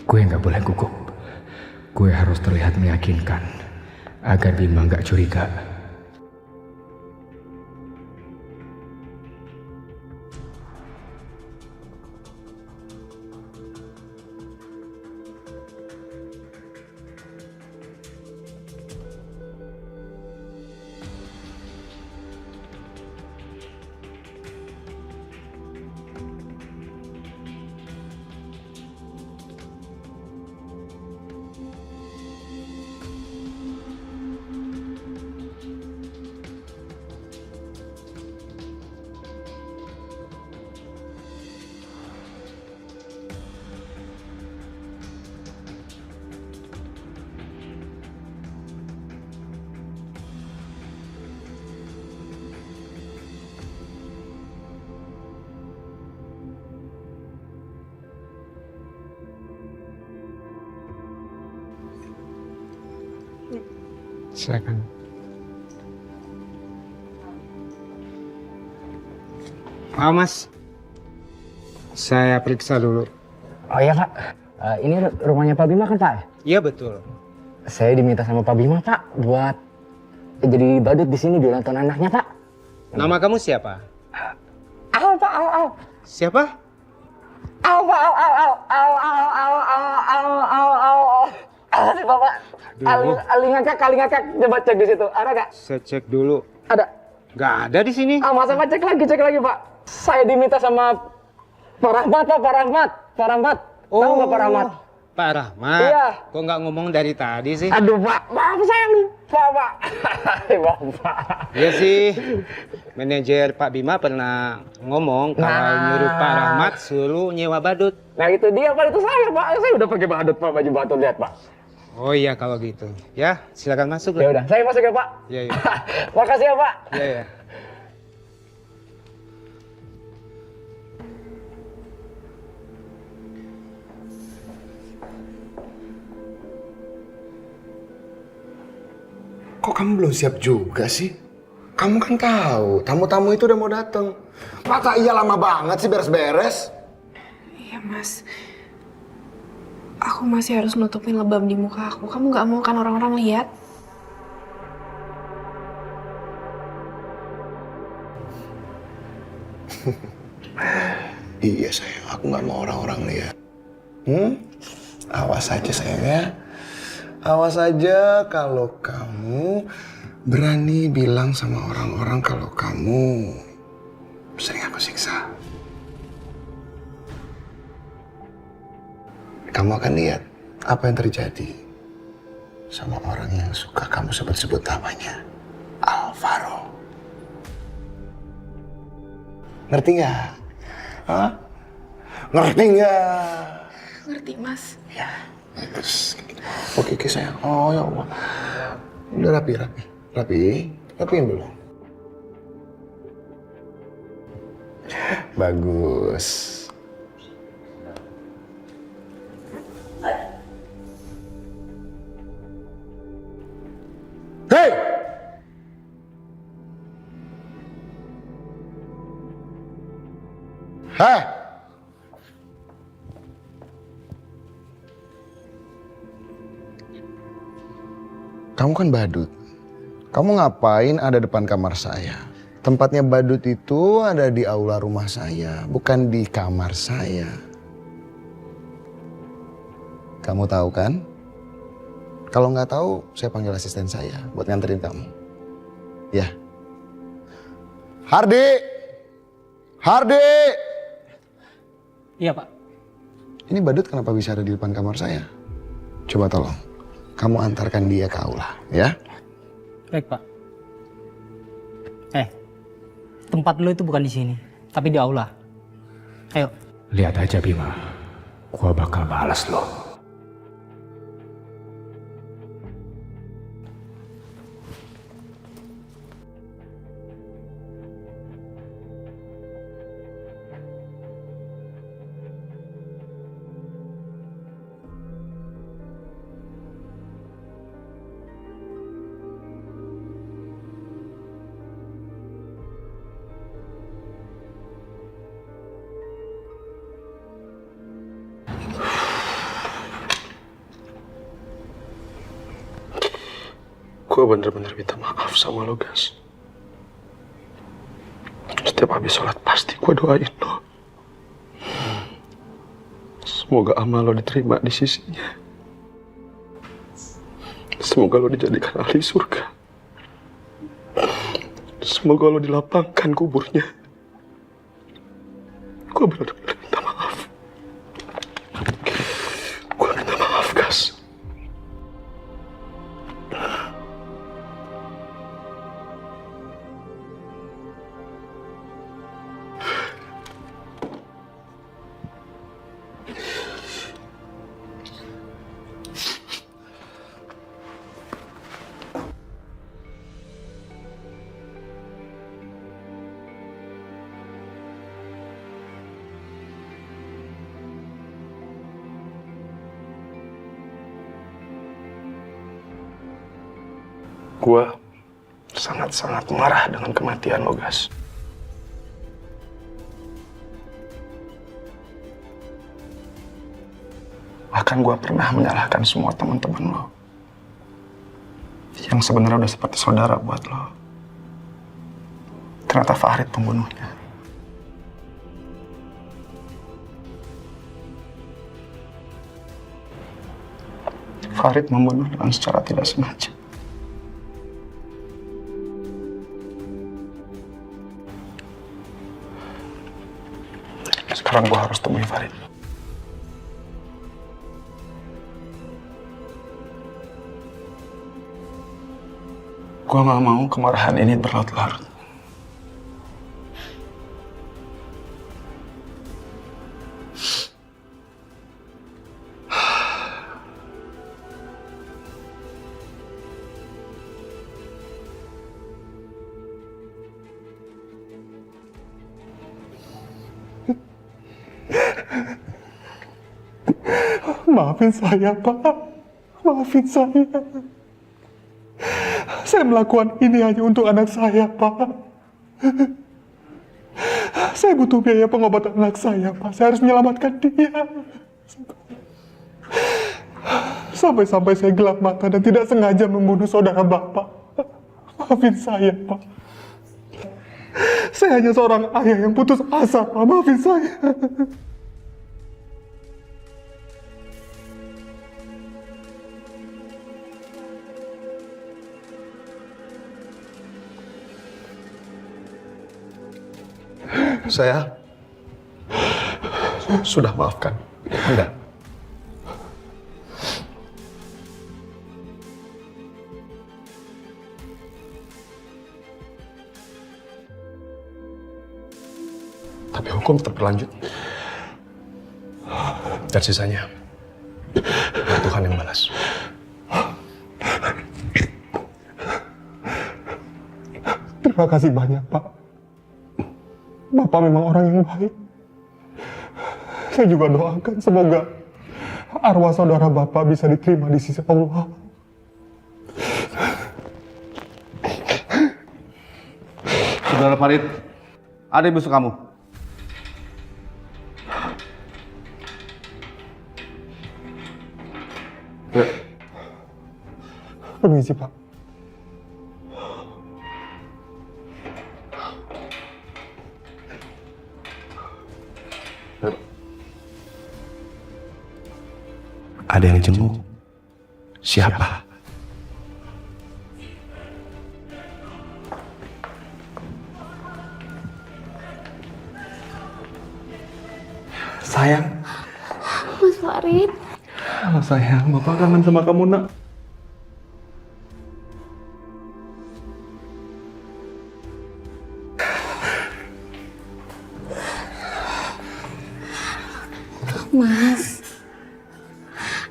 Gue nggak boleh gugup. Gue harus terlihat meyakinkan agar Bima nggak curiga. Silakan. Maaf Mas, saya periksa dulu. Oh iya Pak, ini rumahnya Pak Bima kan Pak? Iya betul. Saya diminta sama Pak Bima Pak buat jadi badut di sini di ulang tahun anaknya Pak. Nama kamu siapa? Au Pak, au. Siapa? Au Pak, au. Si Bapak. Ali ngakak, coba cek di situ. Ada nggak? Saya cek dulu. Ada. Nggak ada di sini. Masa Pak cek lagi Pak. Saya diminta sama Pak Rahmat Pak, Pak Rahmat. Tahu nggak Pak Rahmat? Pak Rahmat? Iya. Kok nggak ngomong dari tadi sih? Aduh Pak, maaf saya lupa Pak. Bapak. Iya sih, manajer Pak Bima pernah ngomong kalau nyuruh Pak Rahmat suruh nyewa badut. Nah itu dia Pak, itu saya Pak. Saya udah pakai badut Pak, baju badut lihat Pak. Oh iya kalau gitu. Ya, silakan masuk Ya lah. udah, saya masuk ya Pak. Iya, iya. Makasih ya Pak. Iya, iya. Kok kamu belum siap juga sih? Kamu kan tahu, tamu-tamu itu udah mau datang. Masa iya lama banget sih beres-beres? Iya mas, aku masih harus nutupin lebam di muka aku. Kamu nggak mau kan orang-orang lihat? Iya sayang, aku nggak mau orang-orang lihat. Awas aja sayang ya. Awas aja kalau kamu berani bilang sama orang-orang kalau kamu sering aku siksa. Kamu akan lihat apa yang terjadi sama orang yang suka kamu sebut-sebut namanya, Alvaro. Ngerti nggak? Hah? Ngerti nggak? Ngerti mas. Ya, terus. Oke, sayang. Oh ya Allah. Udah rapiin belum? Bagus. Hei! Hei! Kamu kan badut. Kamu ngapain ada depan kamar saya? Tempatnya badut itu ada di aula rumah saya, bukan di kamar saya. Kamu tahu kan? Kalau nggak tahu, saya panggil asisten saya buat nganterin kamu. Ya. Hardi! Hardi! Iya, Pak. Ini badut kenapa bisa ada di depan kamar saya? Coba tolong, kamu antarkan dia ke aula, ya? Baik, Pak. Tempat lo itu bukan di sini, tapi di aula. Ayo. Lihat aja Bima, gua bakal balas lo. Gue bener-bener minta maaf sama lo, Gas. Setiap habis sholat pasti gue doain lo. Semoga amal lo diterima di sisinya. Semoga lo dijadikan ahli surga. Semoga lo dilapangkan kuburnya. Gue benar-benar minta maaf. Gue minta maaf, Gas. Gue sangat-sangat marah dengan kematian lo, Gas. Bahkan gue pernah menyalahkan semua teman-teman lo yang sebenarnya udah seperti saudara buat lo. Ternyata Farid pembunuhnya. Farid membunuh dengan secara tidak sengaja. Sekarang gue harus temui Farid. Gue gak mau kemarahan ini berlarut-larut. Maafin saya, Pak. Maafin saya. Saya melakukan ini hanya untuk anak saya, Pak. Saya butuh biaya pengobatan anak saya, Pak. Saya harus menyelamatkan dia. Sampai-sampai saya gelap mata dan tidak sengaja membunuh saudara Bapak. Maafin saya, Pak. Saya hanya seorang ayah yang putus asa, Pak. Maafin saya. Saya sudah maafkan Anda. Tapi hukum tetap berlanjut. Dan sisanya, Tuhan yang balas. Terima kasih banyak, Pak. Bapak memang orang yang baik. Saya juga doakan semoga arwah saudara Bapak bisa diterima di sisi Allah. Saudara Farid, ada yang busuk kamu. Permisi, Pak. Ada yang jenguk. Siapa? Sayang. Mas Farid. Halo sayang, Bapak kangen sama kamu, Nak. Mas,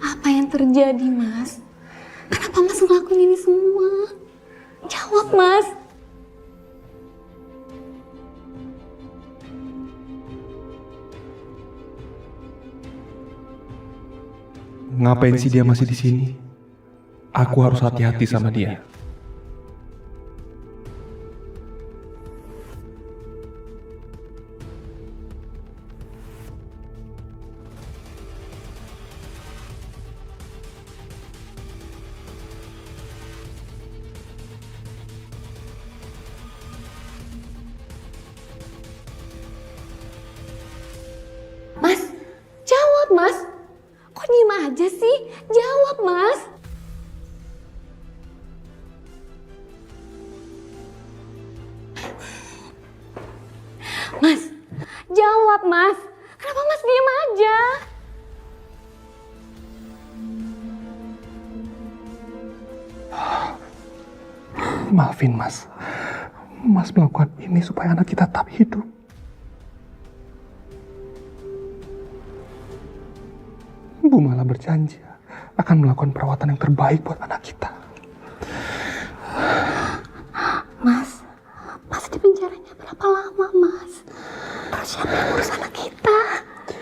apa yang terjadi, Mas? Kenapa Mas ngelakuin ini semua? Jawab, Mas. Ngapain sih dia masih di sini? Aku harus hati-hati sama dia. aja sih? Jawab, Mas. Mas, jawab, Mas. Kenapa Mas diem aja? Maafin Mas. Mas melakukan ini supaya anak kita tetap hidup. Bu Mala berjanji akan melakukan perawatan yang terbaik buat anak kita. Mas di penjaranya berapa lama, Mas? Terus siapa yang urus anak kita?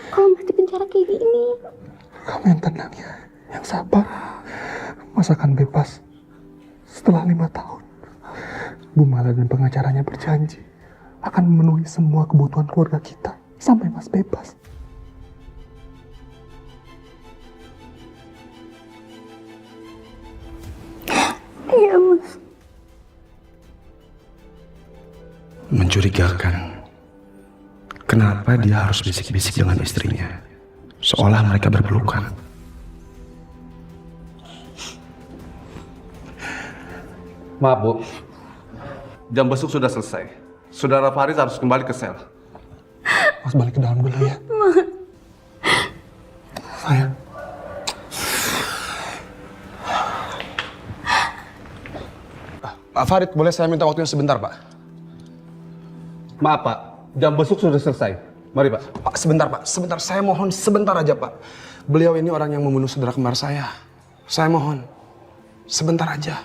Kalau Mas di penjara kayak gini. Kamu yang tenang ya, yang sabar. Mas akan bebas setelah 5 tahun. Bu Mala dan pengacaranya berjanji akan memenuhi semua kebutuhan keluarga kita sampai Mas bebas. Iya, Mas. Mencurigakan. Kenapa dia harus bisik-bisik dengan istrinya? Seolah mereka berpelukan. Maaf, Bu. Jam besuk sudah selesai. Saudara Faris harus kembali ke sel. Mas balik ke dalam dulu ya. Sayang. Pak Farid, boleh saya minta waktunya sebentar, Pak? Maaf, Pak. Jam besuk sudah selesai. Mari, Pak. Pak, sebentar. Saya mohon sebentar aja, Pak. Beliau ini orang yang membunuh saudara kembar saya. Saya mohon, sebentar aja.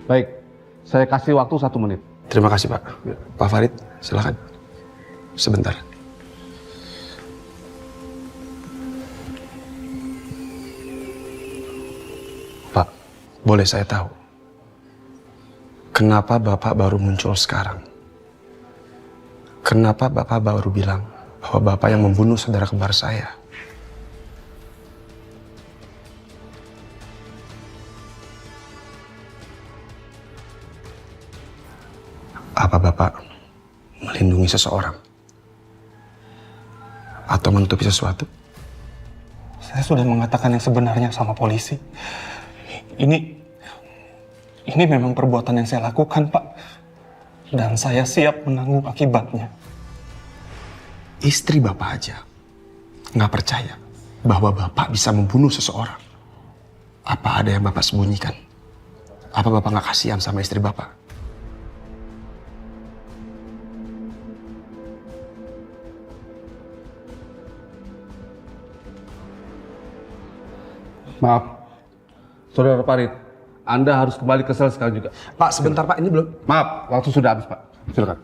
Baik, saya kasih waktu 1 menit. Terima kasih, Pak. Pak Farid, silakan. Sebentar. Pak, boleh saya tahu kenapa Bapak baru muncul sekarang? Kenapa Bapak baru bilang bahwa Bapak yang membunuh saudara kembar saya? Apa Bapak melindungi seseorang? Atau menutupi sesuatu? Saya sudah mengatakan yang sebenarnya sama polisi. Ini memang perbuatan yang saya lakukan, Pak. Dan saya siap menanggung akibatnya. Istri Bapak aja nggak percaya bahwa Bapak bisa membunuh seseorang. Apa ada yang Bapak sembunyikan? Apa Bapak nggak kasihan sama istri Bapak? Maaf. Saudara Farid, Anda harus kembali ke sel sekarang juga. Pak, sebentar Pak, ini belum... Maaf, waktu sudah habis, Pak. Silakan.